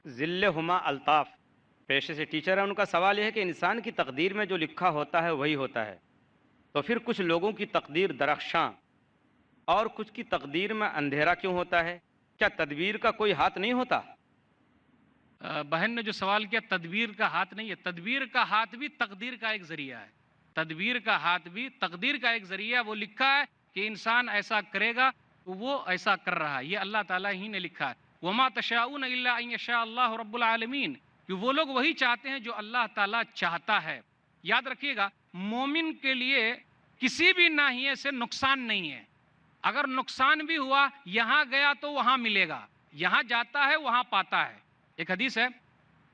ذل ہما الطاف پیشے سے ٹیچر ہے، ان کا سوال یہ ہے کہ انسان کی تقدیر میں جو لکھا ہوتا ہے وہی ہوتا ہے، تو پھر کچھ لوگوں کی تقدیر درخشاں اور کچھ کی تقدیر میں اندھیرا کیوں ہوتا ہے؟ کیا تدبیر کا کوئی ہاتھ نہیں ہوتا؟ بہن نے جو سوال کیا، تدبیر کا ہاتھ نہیں ہے، تدبیر کا ہاتھ بھی تقدیر کا ایک ذریعہ ہے، تدبیر کا ہاتھ بھی تقدیر کا ایک ذریعہ ہے۔ وہ لکھا ہے کہ انسان ایسا کرے گا تو وہ ایسا کر رہا ہے، یہ اللہ تعالیٰ ہی نے لکھا ہے۔ وما تشاؤون الا ان یشاء اللہ رب العالمین، کہ وہ لوگ وہی چاہتے ہیں جو اللہ تعالیٰ چاہتا ہے۔ یاد رکھیے گا، مومن کے لیے کسی بھی ناحیے سے نقصان نہیں ہے۔ اگر نقصان بھی ہوا، یہاں گیا تو وہاں ملے گا، یہاں جاتا ہے وہاں پاتا ہے۔ ایک حدیث ہے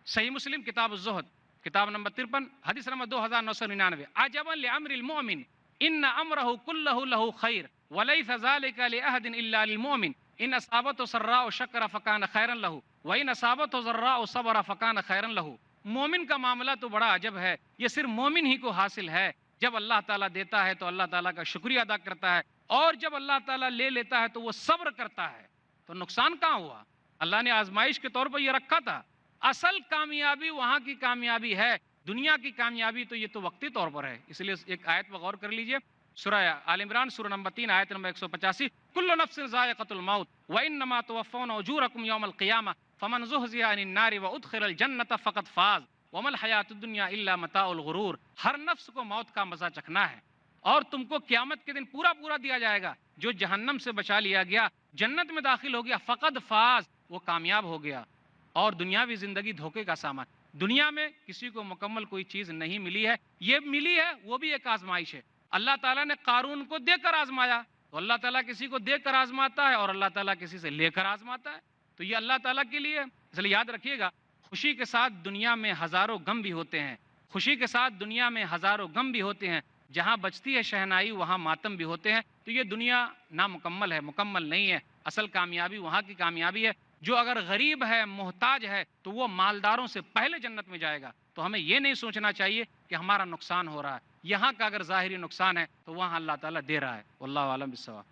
صحیح مسلم کتاب الزہد، کتاب نمبر 53، حدیث نمبر 2999، عجبا لامر المؤمن ان امرہ کلہ لہ خیر ولیس ذلک لأحد الا للمؤمن ان اصابته سراء شکر فکان خیرا لہ وان اصابته ضراء صبر فکان خیرا لہ۔ مومن کا معاملہ تو بڑا عجب ہے، یہ صرف مومن ہی کو حاصل ہے۔ جب اللہ تعالیٰ دیتا ہے تو اللہ تعالیٰ کا شکریہ ادا کرتا ہے، اور جب اللہ تعالیٰ لے لیتا ہے تو وہ صبر کرتا ہے۔ تو نقصان کہاں ہوا؟ اللہ نے آزمائش کے طور پر یہ رکھا تھا۔ اصل کامیابی وہاں کی کامیابی ہے، دنیا کی کامیابی تو یہ تو وقتی طور پر ہے۔ اس لیے ایک آیت پر غور کر لیجئے، سورہ آل عمران سورہ نمبر 3 آیت نمبر 185، کل نفس ذائقۃ الموت وانما توفون اجورکم یوم القیامہ فمن زحزح عن النار وادخل الجنۃ فقد فاز وما الحیاۃ الدنیا الا متاع الغرور۔ ہر نفس کو موت کا مزہ چکھنا ہے، اور تم کو قیامت کے دن پورا پورا دیا جائے گا۔ جو جہنم سے بچا لیا گیا، جنت میں داخل ہو گیا، فقد فاز، وہ کامیاب ہو گیا۔ اور دنیاوی زندگی دھوکے کا سامان۔ دنیا میں کسی کو مکمل کوئی چیز نہیں ملی ہے، یہ ملی ہے وہ بھی ایک آزمائش ہے۔ اللہ تعالیٰ نے قارون کو دے کر آزمایا، تو اللہ تعالیٰ کسی کو دے کر آزماتا ہے اور اللہ تعالیٰ کسی سے لے کر آزماتا ہے، تو یہ اللہ تعالیٰ کے لیے ہے۔ اس لیے یاد رکھیے گا، خوشی کے ساتھ دنیا میں ہزاروں غم بھی ہوتے ہیں، خوشی کے ساتھ دنیا میں ہزاروں غم بھی ہوتے ہیں، جہاں بجتی ہے شہنائی وہاں ماتم بھی ہوتے ہیں۔ تو یہ دنیا نامکمل ہے، مکمل نہیں ہے۔ اصل کامیابی وہاں کی کامیابی ہے۔ جو اگر غریب ہے، محتاج ہے، تو وہ مالداروں سے پہلے جنت میں جائے گا۔ تو ہمیں یہ نہیں سوچنا چاہیے کہ ہمارا نقصان ہو رہا ہے، یہاں کا اگر ظاہری نقصان ہے تو وہاں اللہ تعالیٰ دے رہا ہے۔ واللہ اعلم بالصواب۔